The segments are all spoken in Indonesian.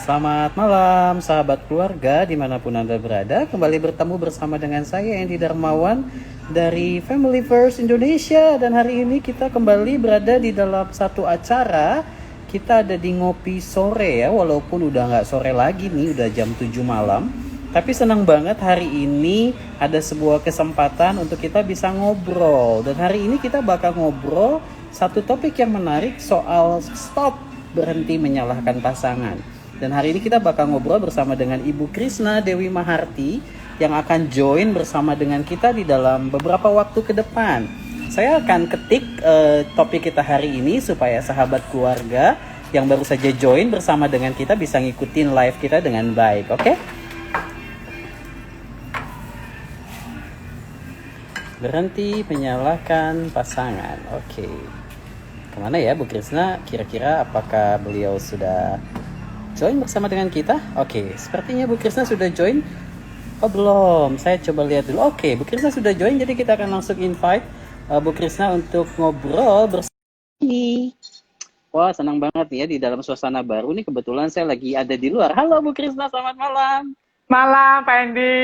Selamat malam sahabat keluarga dimanapun Anda berada. Kembali bertemu bersama dengan saya Andy Darmawan dari Family First Indonesia. Dan hari ini kita kembali berada di dalam satu acara. Kita ada di ngopi sore ya, walaupun udah nggak sore lagi nih, udah jam 7 malam. Tapi senang banget hari ini ada sebuah kesempatan untuk kita bisa ngobrol. Dan hari ini kita bakal ngobrol satu topik yang menarik soal stop berhenti menyalahkan pasangan. Dan hari ini kita bakal ngobrol bersama dengan Ibu Krisna Dewi Maharti yang akan join bersama dengan kita di dalam beberapa waktu ke depan. Saya akan ketik topik kita hari ini supaya sahabat keluarga yang baru saja join bersama dengan kita bisa ngikutin live kita dengan baik, oke? Berhenti menyalahkan pasangan, oke. Kemana ya Bu Krisna? Kira-kira apakah beliau sudah join bersama dengan kita? Oke, sepertinya Bu Krisna sudah join. Oh belum, saya coba lihat dulu. Oke, Bu Krisna sudah join, jadi kita akan langsung invite Bu Krisna untuk ngobrol bersama ini. Wah, senang banget ya di dalam suasana baru nih. Kebetulan saya lagi ada di luar. Halo Bu Krisna, selamat malam. Malam, Pak Andi.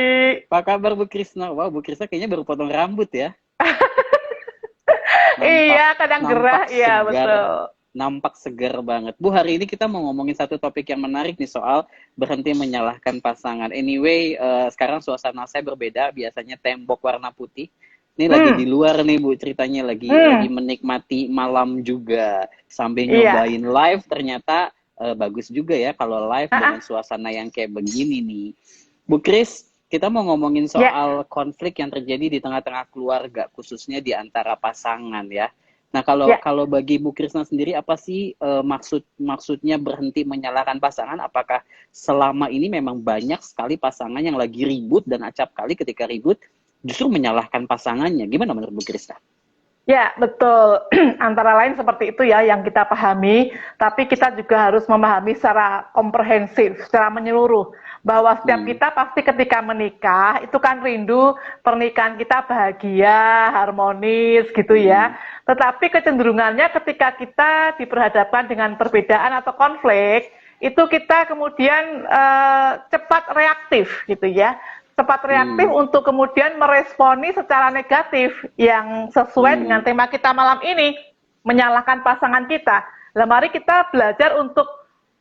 Apa kabar Bu Krisna? Wah, Bu Krisna kayaknya baru potong rambut ya. Iya, kadang gerah, iya betul. Nampak segar banget. Bu, hari ini kita mau ngomongin satu topik yang menarik nih soal berhenti menyalahkan pasangan. Anyway, sekarang suasana saya berbeda. Biasanya tembok warna putih. Ini lagi di luar nih Bu, ceritanya lagi menikmati malam juga. Sambil nyobain live, ternyata bagus juga ya kalau live dengan suasana yang kayak begini nih. Bu Kris, kita mau ngomongin soal konflik yang terjadi di tengah-tengah keluarga, khususnya di antara pasangan ya. Nah, kalau bagi Bu Krisna sendiri apa sih maksudnya berhenti menyalahkan pasangan? Apakah selama ini memang banyak sekali pasangan yang lagi ribut dan acap kali ketika ribut justru menyalahkan pasangannya? Gimana menurut Bu Krisna? Ya, betul. Antara lain seperti itu ya yang kita pahami, tapi kita juga harus memahami secara komprehensif, secara menyeluruh. Bahwa setiap kita pasti ketika menikah, itu kan rindu pernikahan kita bahagia, harmonis gitu ya. Tetapi kecenderungannya ketika kita diperhadapkan dengan perbedaan atau konflik, itu kita kemudian cepat reaktif gitu ya. Cepat reaktif untuk kemudian meresponi secara negatif yang sesuai dengan tema kita malam ini, menyalahkan pasangan kita. Nah, mari kita belajar untuk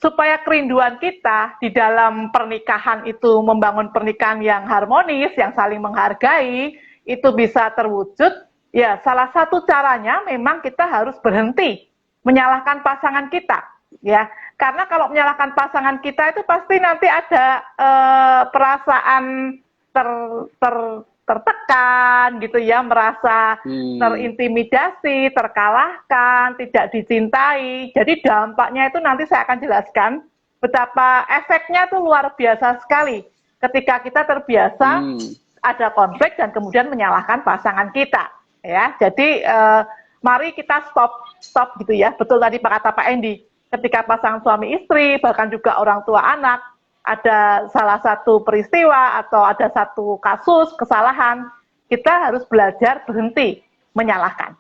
supaya kerinduan kita di dalam pernikahan itu membangun pernikahan yang harmonis, yang saling menghargai, itu bisa terwujud. Ya, salah satu caranya memang kita harus berhenti menyalahkan pasangan kita, ya. Karena kalau menyalahkan pasangan kita itu pasti nanti ada perasaan tertekan gitu ya, merasa terintimidasi, terkalahkan, tidak dicintai. Jadi dampaknya itu nanti saya akan jelaskan betapa efeknya itu luar biasa sekali ketika kita terbiasa ada konflik dan kemudian menyalahkan pasangan kita ya. Jadi mari kita stop gitu ya. Betul tadi kata Pak Andy, ketika pasangan suami istri bahkan juga orang tua anak ada salah satu peristiwa atau ada satu kasus kesalahan, kita harus belajar berhenti menyalahkan.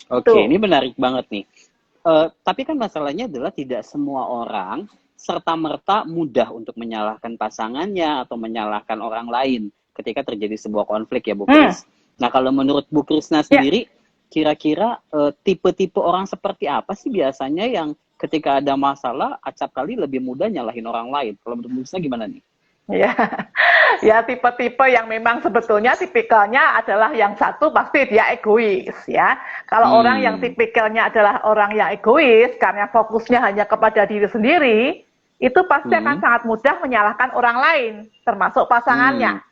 Oke, ini menarik banget nih. Tapi kan masalahnya adalah tidak semua orang serta-merta mudah untuk menyalahkan pasangannya atau menyalahkan orang lain ketika terjadi sebuah konflik ya Bu Kris. Nah, kalau menurut Bu Krisna sendiri, kira-kira tipe-tipe orang seperti apa sih biasanya yang ketika ada masalah, acap kali lebih mudah nyalahin orang lain? Kalau menurut Bu Krisna gimana nih? Ya tipe-tipe yang memang sebetulnya tipikalnya adalah yang satu pasti dia egois ya. Kalau orang yang tipikalnya adalah orang yang egois karena fokusnya hanya kepada diri sendiri, itu pasti akan sangat mudah menyalahkan orang lain, termasuk pasangannya.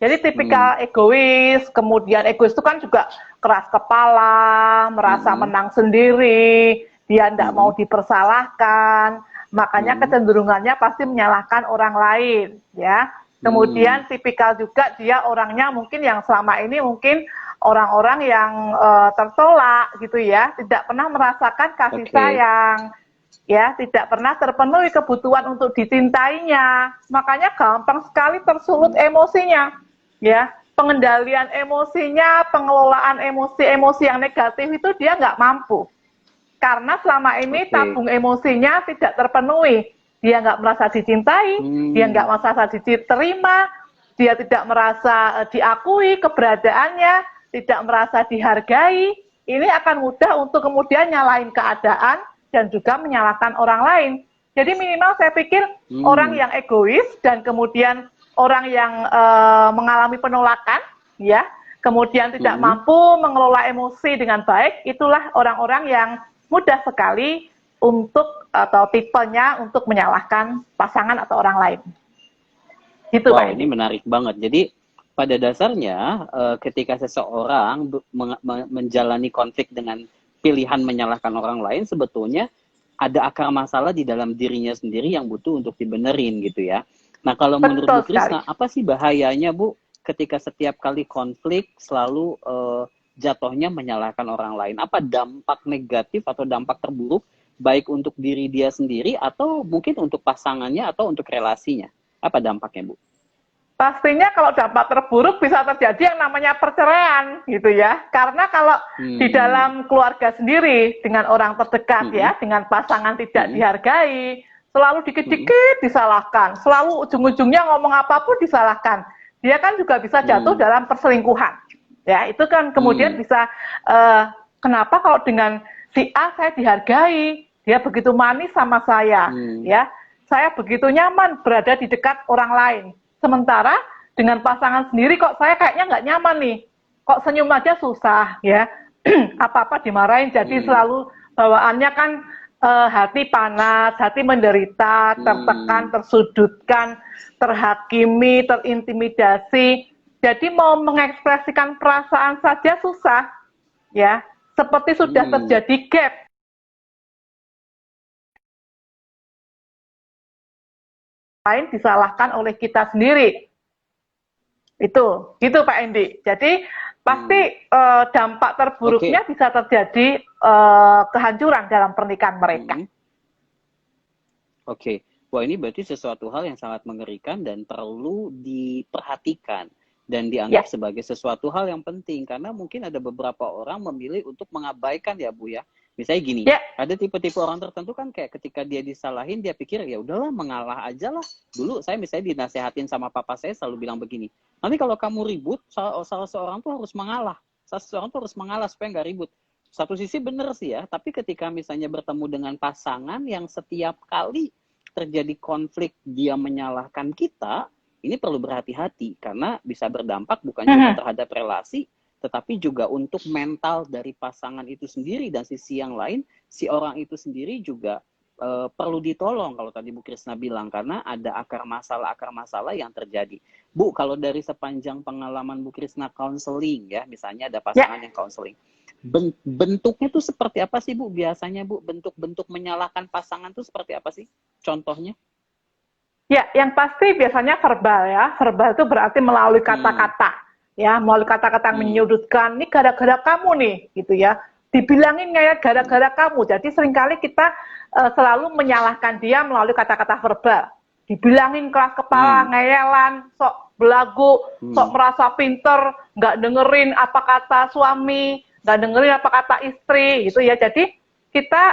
Jadi tipikal egois, kemudian egois itu kan juga keras kepala, merasa menang sendiri, dia tidak mau dipersalahkan, makanya kecenderungannya pasti menyalahkan orang lain, ya. Kemudian tipikal juga dia orangnya mungkin yang selama ini mungkin orang-orang yang tertolak gitu ya, tidak pernah merasakan kasih sayang, ya, tidak pernah terpenuhi kebutuhan untuk dicintainya, makanya gampang sekali tersulut emosinya, ya. Pengendalian emosinya, pengelolaan emosi-emosi yang negatif itu dia nggak mampu. Karena selama ini tabung emosinya tidak terpenuhi. Dia nggak merasa dicintai, dia nggak merasa diterima, dia tidak merasa diakui keberadaannya, tidak merasa dihargai. Ini akan mudah untuk kemudian nyalain keadaan dan juga menyalahkan orang lain. Jadi minimal saya pikir orang yang egois dan kemudian orang yang mengalami penolakan, ya, kemudian tidak mampu mengelola emosi dengan baik, itulah orang-orang yang mudah sekali untuk atau tipenya untuk menyalahkan pasangan atau orang lain. Gitu, Wow, Pak. ini menarik banget. Jadi pada dasarnya ketika seseorang menjalani konflik dengan pilihan menyalahkan orang lain, sebetulnya ada akar masalah di dalam dirinya sendiri yang butuh untuk dibenerin gitu ya. Nah, kalau menurut Bu Krisna, apa sih bahayanya, Bu, ketika setiap kali konflik selalu jatuhnya menyalahkan orang lain? Apa dampak negatif atau dampak terburuk, baik untuk diri dia sendiri, atau mungkin untuk pasangannya, atau untuk relasinya? Apa dampaknya, Bu? Pastinya kalau dampak terburuk bisa terjadi yang namanya perceraian, gitu ya. Karena kalau di dalam keluarga sendiri, dengan orang terdekat ya, dengan pasangan tidak dihargai, selalu dikit-dikit disalahkan, selalu ujung-ujungnya ngomong apapun disalahkan. Dia kan juga bisa jatuh dalam perselingkuhan. Ya, itu kan kemudian bisa, kenapa kalau dengan si A saya dihargai, dia begitu manis sama saya, ya, saya begitu nyaman berada di dekat orang lain. Sementara dengan pasangan sendiri kok saya kayaknya nggak nyaman nih, kok senyum aja susah, ya, apa-apa dimarahin, jadi selalu bawaannya kan hati panas, hati menderita, tertekan, tersudutkan, terhakimi, terintimidasi. Jadi mau mengekspresikan perasaan saja susah, ya. Seperti sudah terjadi gap. Lain disalahkan oleh kita sendiri. Itu, gitu Pak Endi. Jadi pasti dampak terburuknya bisa terjadi kehancuran dalam pernikahan mereka. Wah, ini berarti sesuatu hal yang sangat mengerikan dan perlu diperhatikan dan dianggap sebagai sesuatu hal yang penting, karena mungkin ada beberapa orang memilih untuk mengabaikan ya, Bu ya. Misalnya gini, ada tipe-tipe orang tertentu kan kayak ketika dia disalahin dia pikir ya udahlah mengalah aja lah. Dulu saya misalnya dinasehatin sama papa saya selalu bilang begini, nanti kalau kamu ribut salah seorang tuh harus mengalah. Salah seorang tuh harus mengalah supaya nggak ribut. Satu sisi benar sih ya, tapi ketika misalnya bertemu dengan pasangan yang setiap kali terjadi konflik dia menyalahkan kita, ini perlu berhati-hati karena bisa berdampak bukan cuma terhadap relasi, tetapi juga untuk mental dari pasangan itu sendiri, dan sisi yang lain si orang itu sendiri juga perlu ditolong kalau tadi Bu Krisna bilang, karena ada akar masalah yang terjadi. Bu, kalau dari sepanjang pengalaman Bu Krisna counseling ya, misalnya ada pasangan yang counseling, bentuknya tuh seperti apa sih Bu biasanya, Bu? Bentuk-bentuk menyalahkan pasangan tuh seperti apa sih? Contohnya? Ya, yang pasti biasanya verbal ya. Verbal itu berarti melalui kata-kata. Ya, melalui kata-kata yang menyudutkan, ini gara-gara kamu nih, gitu ya. Dibilangin kayak gara-gara kamu. Jadi seringkali kita selalu menyalahkan dia melalui kata-kata verbal. Dibilangin keras kepala, ngeyelan, sok belagu, sok merasa pinter, nggak dengerin apa kata suami, nggak dengerin apa kata istri, gitu ya. Jadi kita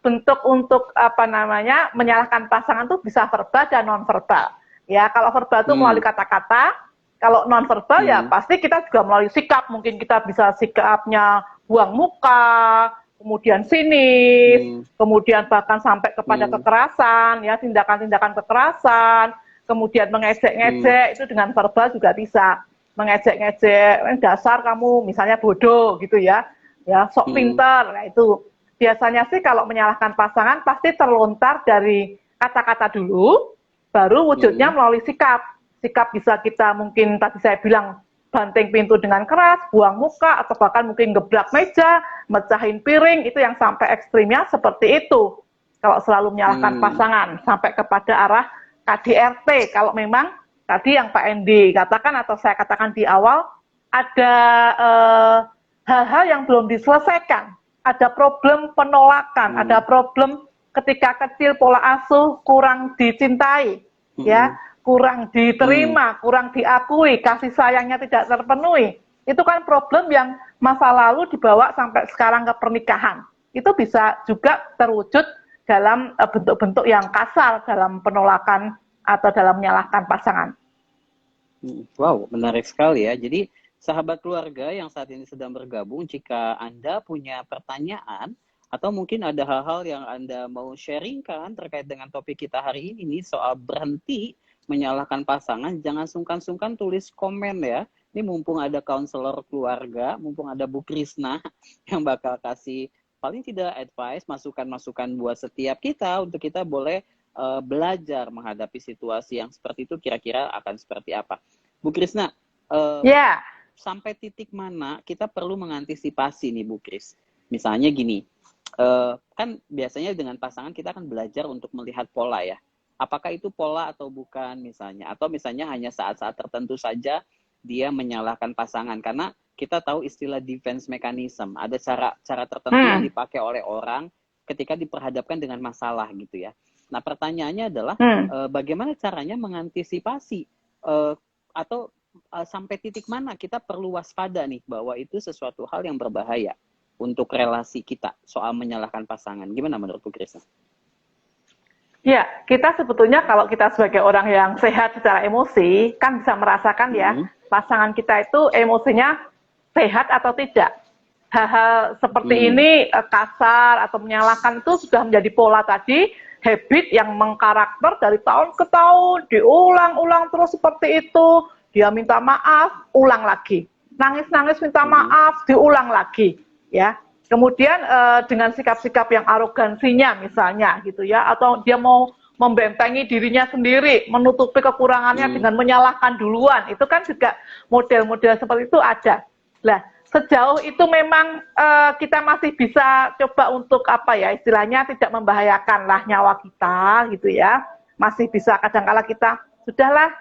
bentuk untuk apa namanya menyalahkan pasangan tuh bisa verbal dan non verbal. Ya, kalau verbal itu melalui kata-kata, kalau non verbal ya pasti kita juga melalui sikap. Mungkin kita bisa sikapnya buang muka, kemudian sinis, kemudian bahkan sampai kepada kekerasan, ya, tindakan-tindakan kekerasan, kemudian mengejek-ngejek, itu dengan verbal juga bisa. Mengejek-ngejek, dasar kamu misalnya bodoh gitu ya. Ya, sok pintar. Nah, itu biasanya sih kalau menyalahkan pasangan pasti terlontar dari kata-kata dulu, baru wujudnya melalui sikap. Sikap bisa kita mungkin tadi saya bilang banting pintu dengan keras, buang muka, atau bahkan mungkin gebrak meja, mecahin piring, itu yang sampai ekstrimnya seperti itu. Kalau selalu menyalahkan pasangan, sampai kepada arah KDRT, kalau memang tadi yang Pak Endi katakan atau saya katakan di awal, ada hal-hal yang belum diselesaikan, ada problem penolakan, ada problem ketika kecil pola asuh kurang dicintai, ya, kurang diterima, kurang diakui, kasih sayangnya tidak terpenuhi. Itu kan problem yang masa lalu dibawa sampai sekarang ke pernikahan. Itu bisa juga terwujud dalam bentuk-bentuk yang kasar dalam penolakan atau dalam menyalahkan pasangan. Wow, menarik sekali ya. Jadi sahabat keluarga yang saat ini sedang bergabung, jika Anda punya pertanyaan atau mungkin ada hal-hal yang Anda mau sharingkan terkait dengan topik kita hari ini nih, soal berhenti menyalahkan pasangan, jangan sungkan-sungkan tulis komen ya. Ini mumpung ada konselor keluarga, mumpung ada Bu Krisna yang bakal kasih paling tidak advice, masukan-masukan buat setiap kita untuk kita boleh belajar menghadapi situasi yang seperti itu, kira-kira akan seperti apa. Bu Krisna, sampai titik mana kita perlu mengantisipasi nih Bu Kris? Misalnya gini, kan biasanya dengan pasangan kita akan belajar untuk melihat pola ya. Apakah itu pola atau bukan misalnya? Atau misalnya hanya saat-saat tertentu saja dia menyalahkan pasangan. Karena kita tahu istilah defense mechanism. Ada cara tertentu yang dipakai oleh orang ketika diperhadapkan dengan masalah gitu ya. Nah pertanyaannya adalah bagaimana caranya mengantisipasi atau sampai titik mana kita perlu waspada nih bahwa itu sesuatu hal yang berbahaya untuk relasi kita soal menyalahkan pasangan. Gimana menurut Bu Krisna? Ya, kita sebetulnya kalau kita sebagai orang yang sehat secara emosi, kan bisa merasakan ya, pasangan kita itu emosinya sehat atau tidak. Hal-hal seperti ini, kasar atau menyalahkan itu sudah menjadi pola tadi, habit yang mengkarakter dari tahun ke tahun, diulang-ulang terus seperti itu, dia minta maaf, ulang lagi. Nangis-nangis minta maaf, diulang lagi. Ya. Kemudian dengan sikap-sikap yang arogansinya misalnya gitu ya, atau dia mau membentengi dirinya sendiri, menutupi kekurangannya dengan menyalahkan duluan, itu kan juga model-model seperti itu ada. Nah, sejauh itu memang kita masih bisa coba untuk apa ya, istilahnya tidak membahayakan lah nyawa kita gitu ya, masih bisa kadang-kala kita, sudahlah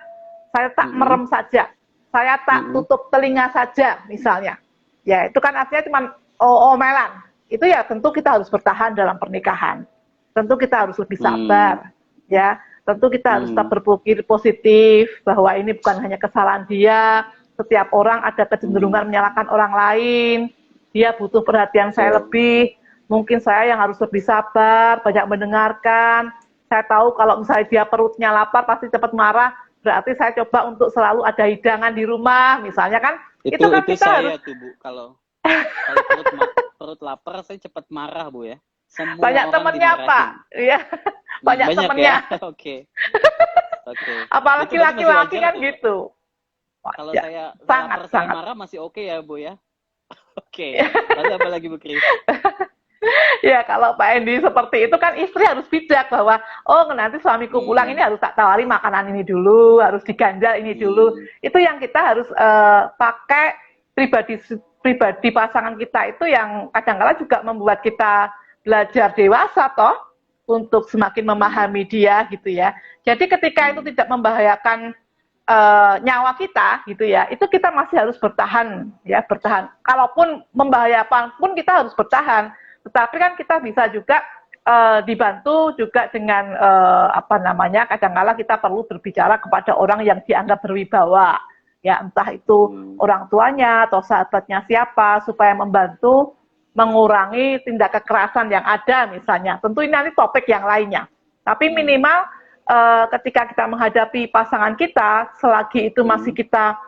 saya tak merem saja, saya tak tutup telinga saja misalnya, ya itu kan artinya cuma omelan. Itu ya tentu kita harus bertahan dalam pernikahan. Tentu kita harus lebih sabar, ya. Tentu kita harus tetap berpikir positif bahwa ini bukan hanya kesalahan dia. Setiap orang ada kecenderungan menyalahkan orang lain. Dia butuh perhatian saya lebih. Mungkin saya yang harus lebih sabar, banyak mendengarkan. Saya tahu kalau misalnya dia perutnya lapar pasti cepat marah. Berarti saya coba untuk selalu ada hidangan di rumah, misalnya kan. Itu kan kita saya harus... tuh Bu, kalau perut lapar saya cepat marah Bu ya. Semua banyak temennya Pak, ya banyak temennya. Ya? Oke. Apalagi laki-laki kan gitu. Kalau ya, saya sangat marah masih oke ya Bu ya. Oke. Lalu apa lagi Bu Kris? Ya kalau Pak Endi seperti itu kan istri harus bijak bahwa oh nanti suamiku pulang ini harus tak tawari makanan ini dulu, harus diganjal ini dulu. Itu yang kita harus pakai pribadi pasangan kita itu yang kadang-kala juga membuat kita belajar dewasa toh untuk semakin memahami dia gitu ya. Jadi ketika itu tidak membahayakan nyawa kita gitu ya, itu kita masih harus bertahan ya, bertahan. Kalaupun membahayakan pun kita harus bertahan. Tetapi kan kita bisa juga dibantu juga dengan apa namanya, kadang-kala kita perlu berbicara kepada orang yang dianggap berwibawa. Ya, entah itu orang tuanya atau sahabatnya siapa, supaya membantu mengurangi tindak kekerasan yang ada misalnya. Tentu ini nanti topik yang lainnya. Tapi minimal ketika kita menghadapi pasangan kita, selagi itu masih kita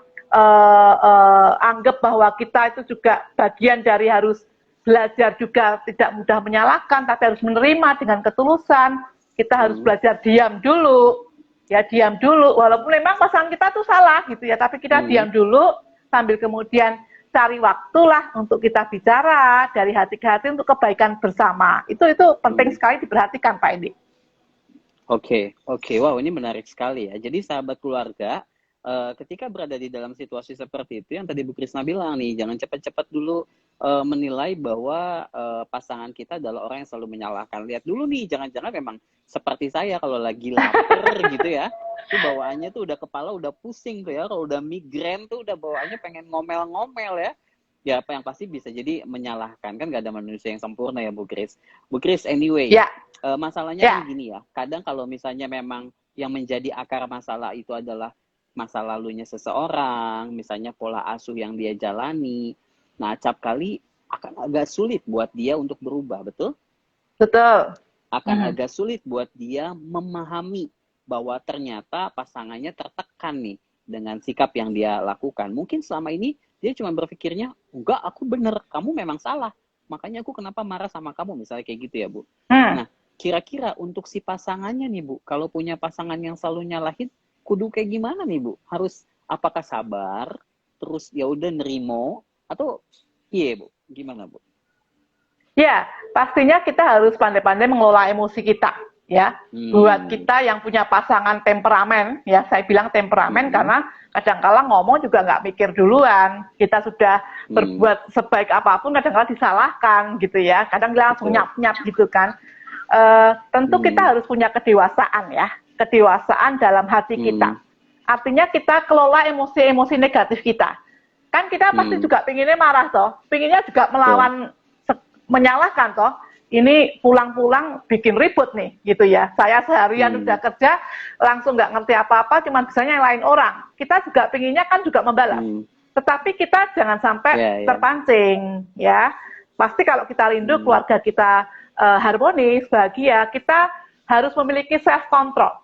anggap bahwa kita itu juga bagian dari harus belajar juga tidak mudah menyalahkan, tapi harus menerima dengan ketulusan. Kita harus belajar diam dulu. Ya diam dulu, walaupun memang pasangan kita tuh salah gitu ya, tapi kita diam dulu sambil kemudian cari waktulah untuk kita bicara dari hati ke hati untuk kebaikan bersama. Itu penting sekali diperhatikan Pak Endi. Oke, wow ini menarik sekali ya. Jadi sahabat keluarga, ketika berada di dalam situasi seperti itu yang tadi Bu Krisna bilang nih, jangan cepat-cepat dulu menilai bahwa pasangan kita adalah orang yang selalu menyalahkan. Lihat dulu nih, jangan-jangan memang seperti saya kalau lagi lapar gitu ya, itu bawaannya tuh udah kepala udah pusing tuh ya, kalau udah migrain tuh udah bawaannya pengen ngomel-ngomel ya. Ya apa yang pasti bisa jadi menyalahkan, kan gak ada manusia yang sempurna ya Bu Kris. Bu Kris, anyway, Ya, masalahnya ya, kan gini ya, kadang kalau misalnya memang yang menjadi akar masalah itu adalah masa lalunya seseorang, misalnya pola asuh yang dia jalani, nah acap kali akan agak sulit buat dia untuk berubah, betul? betul. Akan agak sulit buat dia memahami bahwa ternyata pasangannya tertekan nih dengan sikap yang dia lakukan. Mungkin selama ini dia cuma berpikirnya, enggak, aku bener, kamu memang salah. Makanya aku kenapa marah sama kamu, misalnya kayak gitu ya, Bu. Nah, kira-kira untuk si pasangannya nih, Bu, kalau punya pasangan yang selalu nyalahin, kudu kayak gimana nih, Bu? Harus apakah sabar, terus ya udah nerimo, atau iya, Bu? Gimana, Bu? Ya, pastinya kita harus pandai-pandai mengelola emosi kita, ya. Buat kita yang punya pasangan temperamen, ya, saya bilang temperamen karena kadang-kala ngomong juga nggak mikir duluan. Kita sudah berbuat sebaik apapun, kadang-kala disalahkan, gitu ya. Kadang kita langsung nyap-nyap gitu kan. Tentu kita harus punya kedewasaan, ya. Kedewasaan dalam hati kita. Artinya kita kelola emosi-emosi negatif kita. Kan kita pasti juga pinginnya marah toh, pinginnya juga melawan, menyalahkan toh. Ini pulang-pulang bikin ribut nih, gitu ya. Saya seharian udah kerja, langsung nggak ngerti apa-apa, cuma bisanya nyalain orang. Kita juga pinginnya kan juga membalas. Tetapi kita jangan sampai terpancing, ya. Pasti kalau kita rindu keluarga kita harmonis, bahagia, kita harus memiliki self control,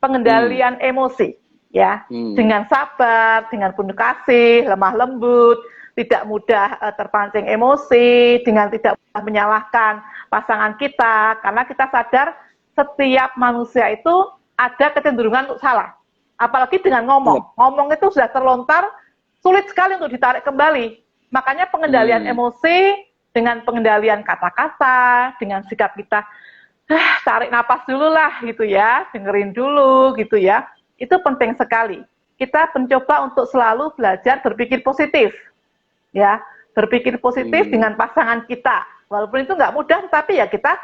pengendalian emosi, ya, dengan sabar, dengan penuh kasih, lemah lembut, tidak mudah terpancing emosi, dengan tidak mudah menyalahkan pasangan kita, karena kita sadar setiap manusia itu ada kecenderungan untuk salah. Apalagi dengan ngomong. Ngomong itu sudah terlontar, sulit sekali untuk ditarik kembali. Makanya pengendalian emosi dengan pengendalian kata-kata, dengan sikap kita, tarik napas dulu lah gitu ya, dengerin dulu gitu ya. Itu penting sekali. Kita mencoba untuk selalu belajar berpikir positif. Ya, berpikir positif dengan pasangan kita. Walaupun itu nggak mudah, tapi ya kita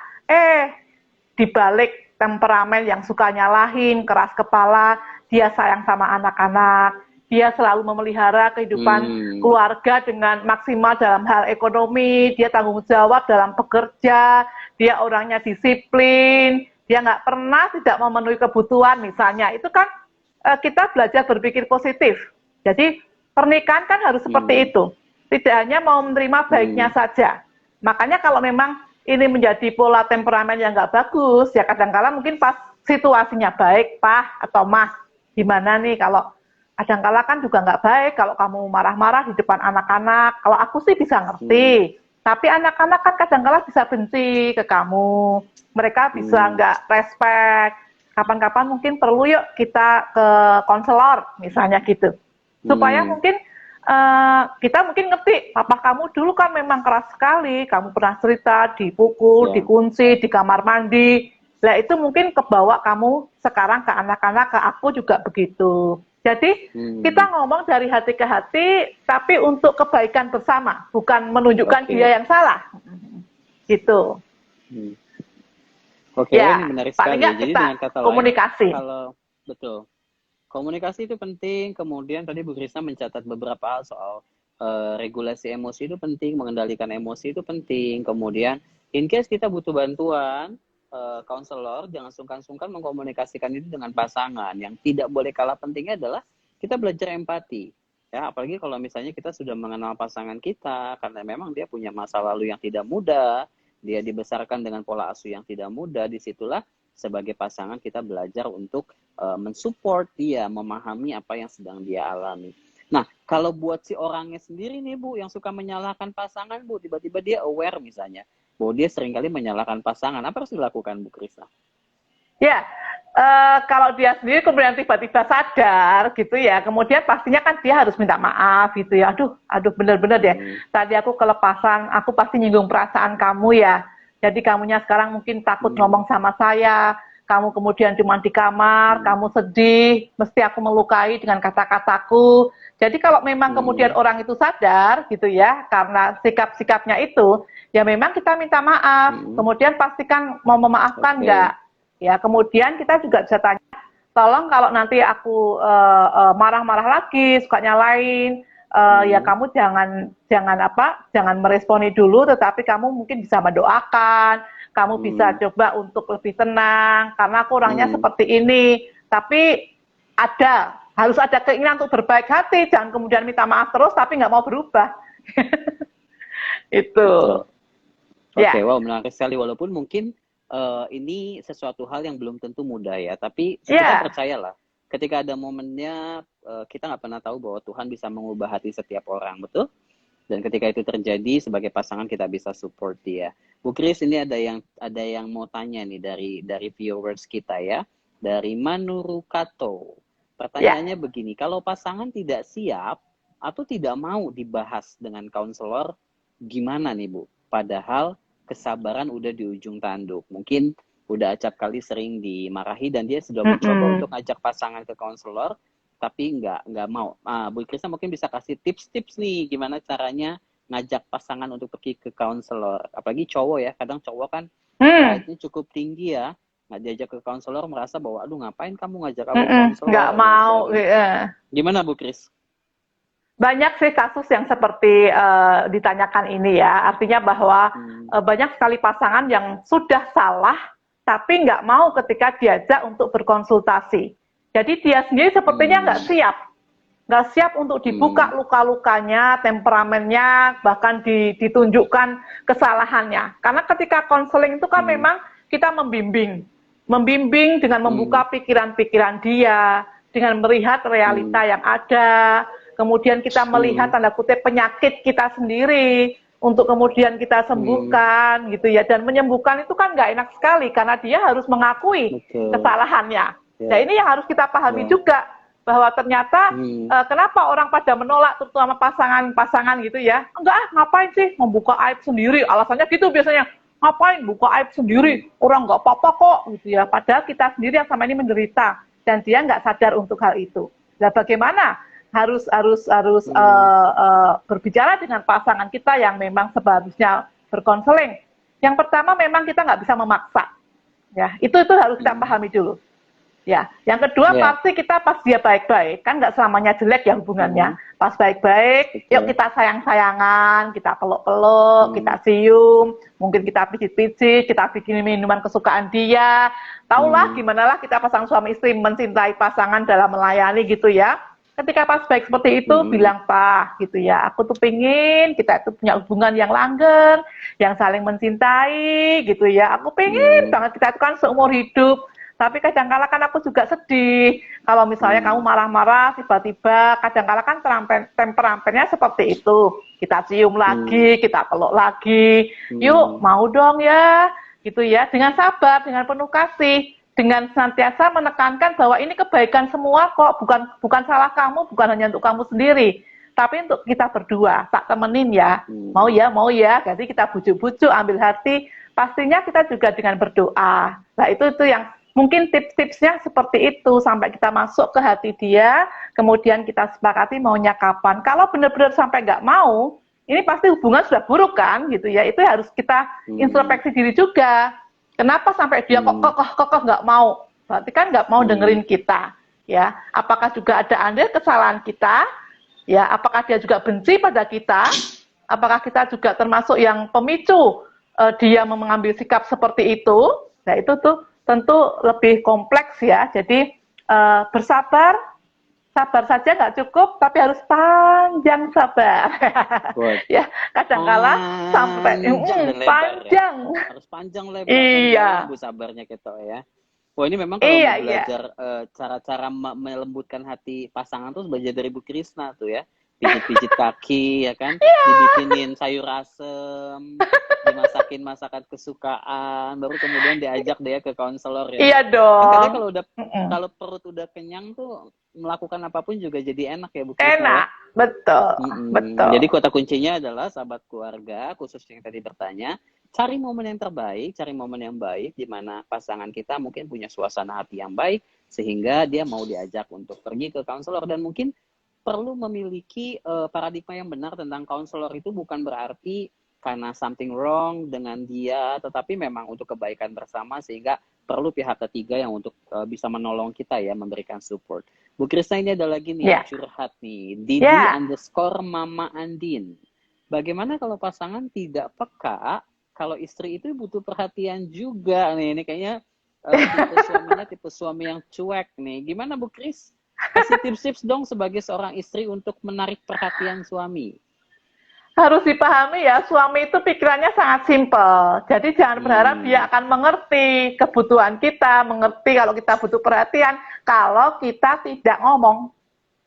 dibalik temperamen yang suka nyalahin, keras kepala, dia sayang sama anak-anak, dia selalu memelihara kehidupan keluarga dengan maksimal dalam hal ekonomi, dia tanggung jawab dalam bekerja, dia orangnya disiplin, dia nggak pernah tidak memenuhi kebutuhan misalnya. Itu kan kita belajar berpikir positif. Jadi pernikahan kan harus seperti itu. Tidak hanya mau menerima baiknya saja. Makanya kalau memang ini menjadi pola temperamen yang nggak bagus, ya kadang-kala mungkin pas situasinya baik, Pak atau Mas, gimana nih kalau kadang-kala kan juga nggak baik kalau kamu marah-marah di depan anak-anak. Kalau aku sih bisa ngerti, tapi anak-anak kan kadang-kala bisa benci ke kamu, mereka bisa nggak respect. Kapan-kapan mungkin perlu yuk kita ke konselor, misalnya gitu, supaya mungkin kita mungkin ngerti, papa kamu dulu kan memang keras sekali, kamu pernah cerita dipukul, dikunci di kamar mandi. Nah itu mungkin kebawa kamu sekarang ke anak-anak, ke aku juga begitu. Jadi kita ngomong dari hati ke hati, tapi untuk kebaikan bersama, bukan menunjukkan dia yang salah. Gitu. Oke, ya, ini menarik sekali. Jadi dengan kata komunikasi. Lain, kalau betul. Komunikasi itu penting, kemudian tadi Bu Krisna mencatat beberapa hal soal regulasi emosi itu penting, mengendalikan emosi itu penting, kemudian in case kita butuh bantuan, konselor, jangan sungkan-sungkan mengkomunikasikan itu dengan pasangan. Yang tidak boleh kalah pentingnya adalah kita belajar empati. Ya, apalagi kalau misalnya kita sudah mengenal pasangan kita, karena memang dia punya masa lalu yang tidak mudah, dia dibesarkan dengan pola asuh yang tidak mudah, disitulah sebagai pasangan kita belajar untuk mensupport dia, memahami apa yang sedang dia alami. Nah, kalau buat si orangnya sendiri nih Bu, yang suka menyalahkan pasangan Bu, tiba-tiba dia aware misalnya, bahwa dia seringkali menyalahkan pasangan, apa harus dilakukan Bu Krisna? Ya, kalau dia sendiri kemudian tiba-tiba sadar gitu ya, kemudian pastinya kan dia harus minta maaf gitu ya, aduh bener-bener deh, tadi aku kelepasan, aku pasti nyinggung perasaan kamu ya, jadi kamunya sekarang mungkin takut ngomong sama saya, kamu kemudian cuma di kamar, kamu sedih, mesti aku melukai dengan kata-kataku. Jadi kalau memang kemudian orang itu sadar gitu ya, karena sikap-sikapnya itu, ya memang kita minta maaf. Kemudian pastikan mau memaafkan enggak. Ya, kemudian kita juga bisa tanya, tolong kalau nanti aku marah-marah lagi, suka nyalain, ya kamu jangan meresponi dulu, tetapi kamu mungkin bisa mendoakan, kamu bisa coba untuk lebih tenang, karena aku orangnya seperti ini. Tapi harus ada keinginan untuk berbaik hati, jangan kemudian minta maaf terus tapi nggak mau berubah. Itu. Oke, wow, menarik sekali. Walaupun mungkin ini sesuatu hal yang belum tentu mudah ya, tapi kita percayalah. Ketika ada momennya, kita nggak pernah tahu bahwa Tuhan bisa mengubah hati setiap orang, betul? Dan ketika itu terjadi, sebagai pasangan kita bisa support dia. Bu Kris, ini ada yang mau tanya nih dari viewers kita ya, dari Manurukato. Pertanyaannya begini, kalau pasangan tidak siap atau tidak mau dibahas dengan konselor, gimana nih Bu? Padahal kesabaran udah di ujung tanduk. Mungkin udah acap kali sering dimarahi dan dia sudah mencoba untuk ngajak pasangan ke konselor, tapi nggak mau. Bu Krisna mungkin bisa kasih tips-tips nih gimana caranya ngajak pasangan untuk pergi ke konselor. Apalagi cowok ya, kadang cowok kan pride-nya cukup tinggi ya, nggak diajak ke konselor merasa bahwa aduh ngapain kamu ngajak aku ke konselor. Nggak mau. Gimana Bu Kris? Banyak sih kasus yang seperti ditanyakan ini ya, artinya bahwa banyak sekali pasangan yang sudah salah tapi nggak mau ketika diajak untuk berkonsultasi. Jadi dia sendiri sepertinya nggak siap untuk dibuka luka-lukanya, temperamennya, bahkan ditunjukkan kesalahannya. Karena ketika konseling itu kan memang kita membimbing dengan membuka pikiran-pikiran dia, dengan melihat realita yang ada. Kemudian kita melihat tanda kutip penyakit kita sendiri untuk kemudian kita sembuhkan gitu ya. Dan menyembuhkan itu kan nggak enak sekali karena dia harus mengakui kesalahannya. Nah ini yang harus kita pahami juga bahwa ternyata kenapa orang pada menolak terutama pasangan gitu ya. Enggak ngapain sih membuka aib sendiri, alasannya gitu biasanya. Ngapain buka aib sendiri, orang nggak apa-apa kok gitu ya. Padahal kita sendiri yang sama ini menderita dan dia nggak sadar untuk hal itu. Nah bagaimana? Harus berbicara dengan pasangan kita yang memang seharusnya berkonseling. Yang pertama memang kita nggak bisa memaksa, ya itu harus kita pahami dulu. Ya, yang kedua pasti kita pas dia baik-baik, kan nggak selamanya jelek ya hubungannya. Pas baik-baik, yuk kita sayang-sayangan, kita peluk-peluk, kita cium, mungkin kita pijit-pijit, kita bikin minuman kesukaan dia. Taulah gimana lah kita pasang suami istri mencintai pasangan dalam melayani gitu ya. Ketika pas baik seperti itu, bilang Pak, gitu ya, aku tuh pengen kita itu punya hubungan yang langgeng, yang saling mencintai, gitu ya. Aku pengen banget kita itu kan seumur hidup. Tapi kadang-kala kan aku juga sedih. Kalau misalnya kamu marah-marah, tiba-tiba, kadang-kala kan temperamennya seperti itu. Kita cium lagi, kita peluk lagi. Yuk, mau dong ya, gitu ya. Dengan sabar, dengan penuh kasih. Dengan senantiasa menekankan bahwa ini kebaikan semua kok, bukan salah kamu, bukan hanya untuk kamu sendiri, tapi untuk kita berdua, tak temenin ya, mau ya, jadi kita bujuk-bujuk, ambil hati, pastinya kita juga dengan berdoa. Nah itu yang mungkin tips-tipsnya seperti itu, sampai kita masuk ke hati dia, kemudian kita sepakati maunya kapan. Kalau benar-benar sampai nggak mau, ini pasti hubungan sudah buruk kan, gitu ya, itu harus kita introspeksi diri juga. Kenapa sampai dia kokoh nggak mau? Berarti kan nggak mau dengerin kita, ya. Apakah juga ada andil kesalahan kita? Ya, apakah dia juga benci pada kita? Apakah kita juga termasuk yang pemicu dia mengambil sikap seperti itu? Nah itu tuh tentu lebih kompleks ya. Jadi bersabar. Sabar saja nggak cukup, tapi harus panjang sabar. Ya, kadang-kala sampai panjang. Ya. Harus panjang lebar. Iya. Bu sabarnya kita ya. Wah ini memang kalau mau belajar cara-cara melembutkan hati pasangan tuh belajar dari Bu Krisna tuh ya. Pijit-pijit kaki ya kan, dibikinin sayur asem, dimasakin masakan kesukaan, baru kemudian diajak dia ke konselor ya. Iya dong. Karena kalau perut udah kenyang tuh melakukan apapun juga jadi enak ya Bu Krisna. Enak, betul, betul. Jadi kata kuncinya adalah sahabat keluarga, khusus yang tadi bertanya, cari momen yang terbaik, cari momen yang baik di mana pasangan kita mungkin punya suasana hati yang baik sehingga dia mau diajak untuk pergi ke konselor, dan mungkin perlu memiliki paradigma yang benar tentang konselor. Itu bukan berarti karena something wrong dengan dia, tetapi memang untuk kebaikan bersama, sehingga perlu pihak ketiga yang untuk bisa menolong kita ya, memberikan support. Bu Krisna, ini ada lagi nih yang curhat nih, Didi_Mama Andin. Bagaimana kalau pasangan tidak peka, kalau istri itu butuh perhatian juga nih. Ini kayaknya tipe suaminya tipe suami yang cuek nih. Gimana Bu Kris? Kasih tips-tips dong sebagai seorang istri untuk menarik perhatian suami. Harus dipahami ya, suami itu pikirannya sangat simpel. Jadi jangan berharap dia akan mengerti kebutuhan kita, mengerti kalau kita butuh perhatian, kalau kita tidak ngomong.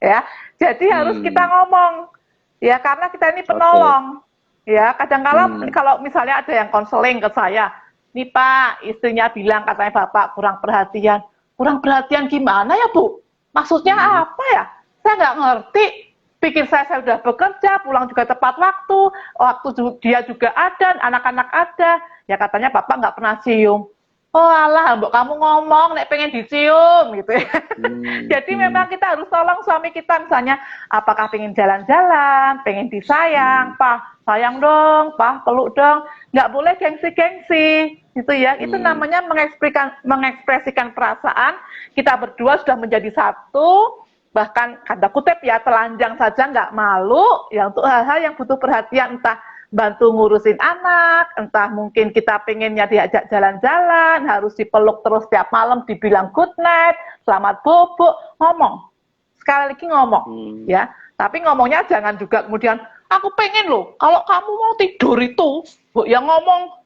Ya, jadi harus kita ngomong. Ya, karena kita ini penolong. Ya, kadang-kadang kalau misalnya ada yang konseling ke saya, nih Pak, istrinya bilang katanya Bapak kurang perhatian. Kurang perhatian gimana ya Bu? Maksudnya apa ya? Saya nggak ngerti. Pikir saya udah bekerja, pulang juga tepat waktu dia juga ada, anak-anak ada. Ya katanya Bapak nggak pernah cium. Oh alah, mbok kamu ngomong, nek pengen dicium gitu ya. Jadi memang kita harus tolong suami kita, misalnya apakah pengen jalan-jalan, pengen disayang, Pak, sayang dong, Pak, peluk dong. Nggak boleh gengsi-gengsi, gitu ya. Itu namanya mengekspresikan perasaan. Kita berdua sudah menjadi satu, bahkan kata kutip ya, telanjang saja nggak malu, ya untuk hal-hal yang butuh perhatian, entah bantu ngurusin anak, entah mungkin kita pengennya diajak jalan-jalan, harus dipeluk terus tiap malam, dibilang good night, selamat bobo, ngomong. Sekali lagi ngomong, ya. Tapi ngomongnya jangan juga kemudian, aku pengen loh, kalau kamu mau tidur itu, Bu, ya ngomong,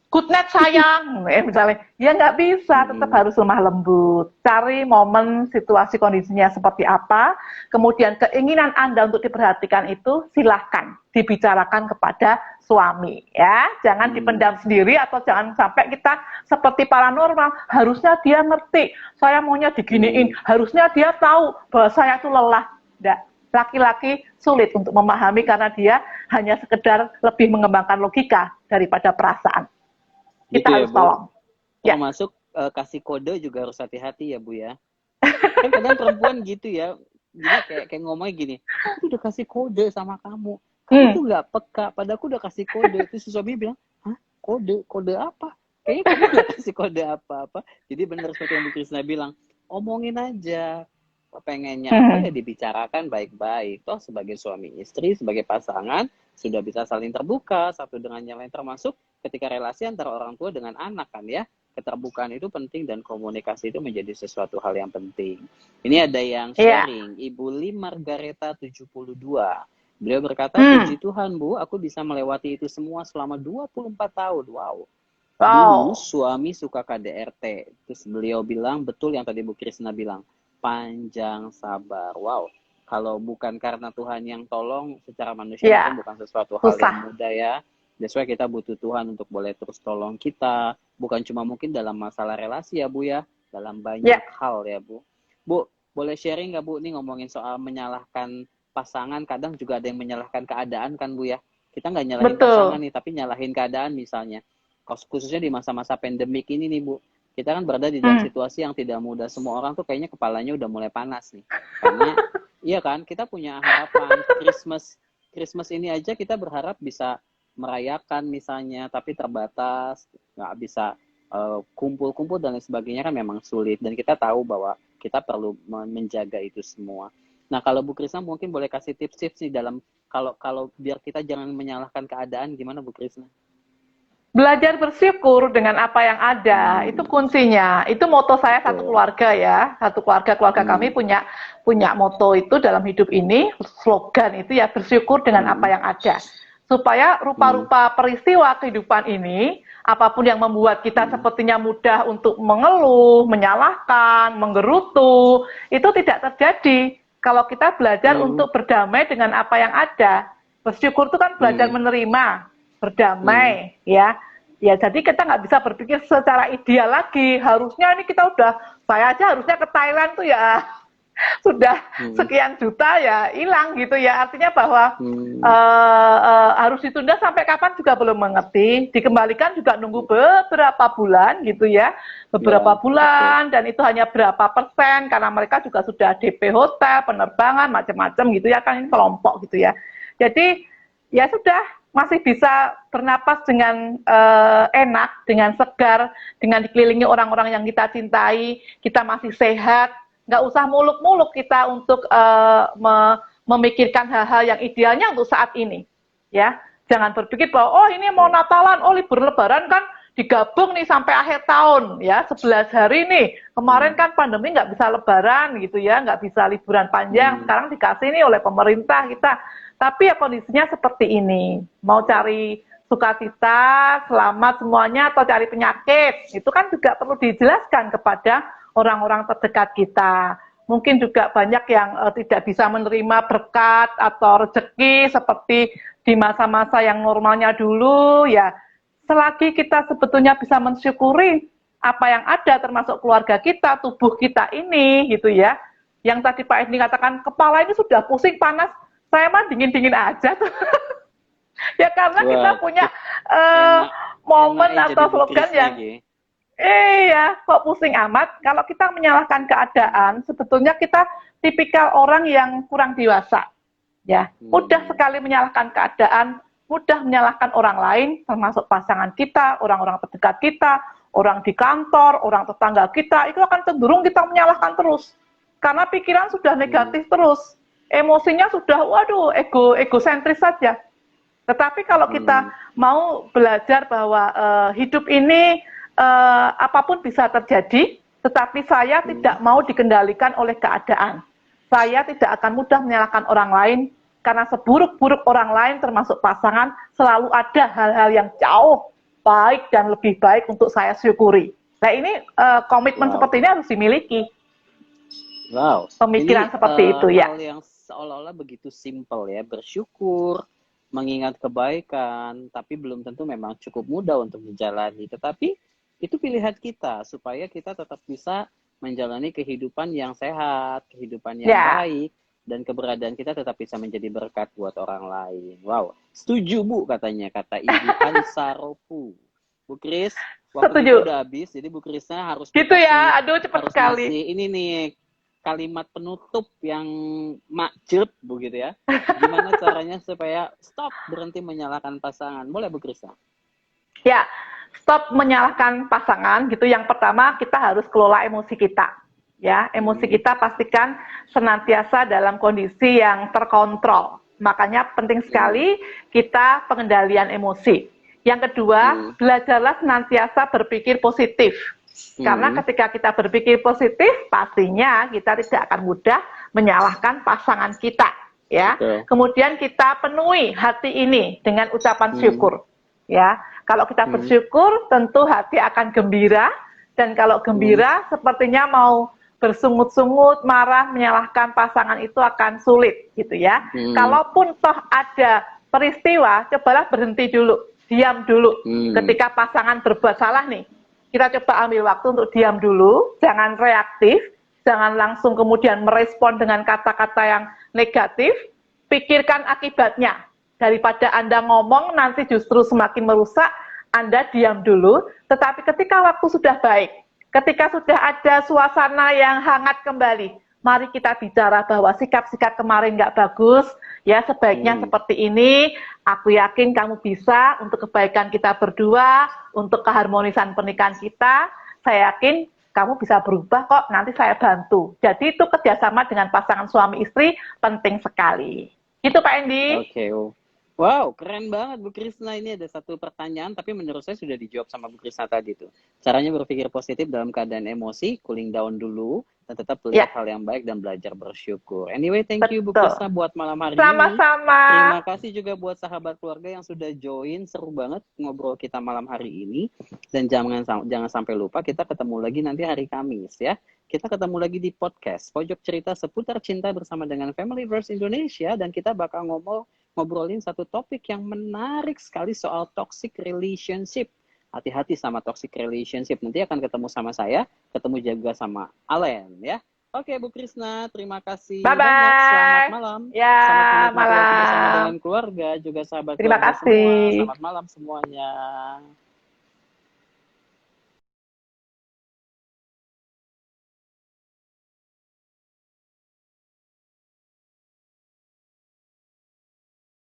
good night sayang, misalnya, ya nggak bisa, tetap harus lemah lembut. Cari momen, situasi, kondisinya seperti apa, kemudian keinginan Anda untuk diperhatikan itu silahkan dibicarakan kepada suami, ya. Jangan dipendam sendiri atau jangan sampai kita seperti paranormal. Harusnya dia ngerti, saya maunya diginiin. Harusnya dia tahu bahwa saya itu lelah. Nggak. Laki-laki sulit untuk memahami karena dia hanya sekedar lebih mengembangkan logika daripada perasaan. Kita harus tolong. Termasuk kasih kode juga harus hati-hati ya Bu ya. Kan kadang perempuan gitu ya, jadi kayak ngomongnya gini, aku udah kasih kode sama kamu tuh nggak peka, padahal aku udah kasih kode. Terus suami bilang, hah, kode apa? Kayaknya kamu udah kasih kode apa-apa. Jadi benar seperti yang Bu Krisna bilang, omongin aja, pengennya apa ya dibicarakan baik-baik. Toh sebagai suami istri, sebagai pasangan sudah bisa saling terbuka satu dengan yang lain, termasuk ketika relasi antara orang tua dengan anak kan ya. Keterbukaan itu penting dan komunikasi itu menjadi sesuatu hal yang penting. Ini ada yang sharing, Ibu Lim Margareta 72. Beliau berkata, puji Tuhan Bu, aku bisa melewati itu semua selama 24 tahun. Wow. Dulu suami suka KDRT. Terus beliau bilang, betul yang tadi Bu Krisna bilang, panjang sabar. Wow. Kalau bukan karena Tuhan yang tolong, secara manusia itu bukan sesuatu hal yang mudah ya. That's why kita butuh Tuhan untuk boleh terus tolong kita. Bukan cuma mungkin dalam masalah relasi ya Bu ya. Dalam banyak hal ya Bu. Bu, boleh sharing nggak Bu nih ngomongin soal menyalahkan pasangan? Kadang juga ada yang menyalahkan keadaan kan Bu ya. Kita nggak nyalahin pasangan nih, tapi nyalahin keadaan misalnya. Khususnya di masa-masa pandemik ini nih Bu. Kita kan berada di dalam situasi yang tidak mudah. Semua orang tuh kayaknya kepalanya udah mulai panas nih. Karena iya kan, kita punya harapan Christmas ini aja kita berharap bisa merayakan misalnya, tapi terbatas, nggak bisa kumpul-kumpul dan lain sebagainya kan memang sulit. Dan kita tahu bahwa kita perlu menjaga itu semua. Nah kalau Bu Krisna mungkin boleh kasih tips-tips nih dalam kalau biar kita jangan menyalahkan keadaan, gimana Bu Krisna? Belajar bersyukur dengan apa yang ada, itu kuncinya. Itu moto saya satu keluarga ya. Satu keluarga kami punya moto itu dalam hidup ini, slogan itu ya, bersyukur dengan apa yang ada. Supaya rupa-rupa peristiwa kehidupan ini, apapun yang membuat kita sepertinya mudah untuk mengeluh, menyalahkan, menggerutu, itu tidak terjadi. Kalau kita belajar untuk berdamai dengan apa yang ada. Bersyukur itu kan belajar menerima, berdamai, ya. Ya, jadi kita nggak bisa berpikir secara ideal lagi. Harusnya ini kita saya aja harusnya ke Thailand tuh ya sudah sekian juta ya hilang gitu ya. Artinya bahwa harus ditunda sampai kapan juga belum mengerti. Dikembalikan juga nunggu beberapa bulan gitu ya. Beberapa Ya, bulan dan itu hanya berapa persen karena mereka juga sudah DP hotel, penerbangan, macam-macam gitu ya kan ini kelompok gitu ya. Jadi ya sudah masih bisa bernapas dengan enak, dengan segar, dengan dikelilingi orang-orang yang kita cintai, kita masih sehat, nggak usah muluk-muluk kita untuk memikirkan hal-hal yang idealnya untuk saat ini, ya. Jangan berpikir bahwa oh ini mau Natalan, oh libur Lebaran kan digabung nih sampai akhir tahun, ya 11 hari nih. Kemarin kan pandemi nggak bisa Lebaran gitu ya, nggak bisa liburan panjang. Sekarang dikasih nih oleh pemerintah kita. Tapi ya kondisinya seperti ini. Mau cari sukacita, selamat semuanya, atau cari penyakit, itu kan juga perlu dijelaskan kepada orang-orang terdekat kita. Mungkin juga banyak yang tidak bisa menerima berkat atau rezeki seperti di masa-masa yang normalnya dulu, ya selagi kita sebetulnya bisa mensyukuri apa yang ada termasuk keluarga kita, tubuh kita ini gitu ya. Yang tadi Pak Edni katakan kepala ini sudah pusing panas, saya mah dingin-dingin aja tuh. Ya karena kita punya momen atau slogan yang iya, kok pusing amat. Kalau kita menyalahkan keadaan, sebetulnya kita tipikal orang yang kurang dewasa. Ya, mudah sekali menyalahkan keadaan, mudah menyalahkan orang lain, termasuk pasangan kita, orang-orang terdekat kita, orang di kantor, orang tetangga kita, itu akan cenderung kita menyalahkan terus. Karena pikiran sudah negatif terus, emosinya sudah, waduh, egosentris saja. Tetapi kalau kita mau belajar bahwa hidup ini apapun bisa terjadi, tetapi saya tidak mau dikendalikan oleh keadaan. Saya tidak akan mudah menyalahkan orang lain, karena seburuk-buruk orang lain termasuk pasangan, selalu ada hal-hal yang jauh baik dan lebih baik untuk saya syukuri. Nah ini komitmen seperti ini harus dimiliki. Wow. Pemikiran Ini, seperti itu ya. Hal yang seolah-olah begitu simpel ya, bersyukur, mengingat kebaikan, tapi belum tentu memang cukup mudah untuk dijalani. Tetapi itu pilihan kita supaya kita tetap bisa menjalani kehidupan yang sehat, kehidupan yang baik, dan keberadaan kita tetap bisa menjadi berkat buat orang lain. Wow, setuju Bu katanya, kata Ibu Ansaropu. Bu Kris, waktu itu udah habis, jadi Bu Krisnya harus gitu ya, aduh cepat sekali. Ini nih kalimat penutup yang makjub begitu ya. Gimana caranya supaya stop berhenti menyalahkan pasangan? Boleh Bu Krisna? Ya, stop menyalahkan pasangan gitu. Yang pertama kita harus kelola emosi kita. Ya, emosi kita pastikan senantiasa dalam kondisi yang terkontrol. Makanya penting sekali kita pengendalian emosi. Yang kedua, belajarlah senantiasa berpikir positif. Karena ketika kita berpikir positif, pastinya kita tidak akan mudah menyalahkan pasangan kita. Ya, kemudian kita penuhi hati ini dengan ucapan syukur. Ya, kalau kita bersyukur, tentu hati akan gembira, dan kalau gembira, sepertinya mau bersungut-sungut, marah, menyalahkan pasangan itu akan sulit, gitu ya. Kalaupun toh ada peristiwa, cobalah berhenti dulu, diam dulu. Ketika pasangan berbuat salah nih, kita coba ambil waktu untuk diam dulu, jangan reaktif, jangan langsung kemudian merespon dengan kata-kata yang negatif, pikirkan akibatnya. Daripada Anda ngomong nanti justru semakin merusak, Anda diam dulu. Tetapi ketika waktu sudah baik, ketika sudah ada suasana yang hangat kembali, mari kita bicara bahwa sikap-sikap kemarin nggak bagus, ya sebaiknya seperti ini. Aku yakin kamu bisa untuk kebaikan kita berdua, untuk keharmonisan pernikahan kita. Saya yakin kamu bisa berubah kok, nanti saya bantu. Jadi itu kerjasama dengan pasangan suami istri penting sekali. Gitu Pak Endi. Oke. Wow, keren banget Bu Krisna. Ini ada satu pertanyaan, tapi menurut saya sudah dijawab sama Bu Krisna tadi tuh. Caranya berpikir positif dalam keadaan emosi, cooling down dulu, dan tetap melihat hal yang baik dan belajar bersyukur. Anyway, thank you Bu Krisna buat malam hari ini. Sama-sama. Terima kasih juga buat sahabat keluarga yang sudah join. Seru banget ngobrol kita malam hari ini. Dan jangan sampai lupa, kita ketemu lagi nanti hari Kamis ya. Kita ketemu lagi di podcast Pojok Cerita Seputar Cinta bersama dengan Familyverse Indonesia, dan kita bakal ngobrolin satu topik yang menarik sekali soal toxic relationship. Hati-hati sama toxic relationship. Nanti akan ketemu sama saya, ketemu juga sama Alen ya. Oke, Bu Krisna, terima kasih Bye banyak. Selamat bye. malam. Ya, Selamat menikmati waktu bersama malam. dengan keluarga, juga sahabat Terima keluarga semua. kasih. Selamat malam semuanya.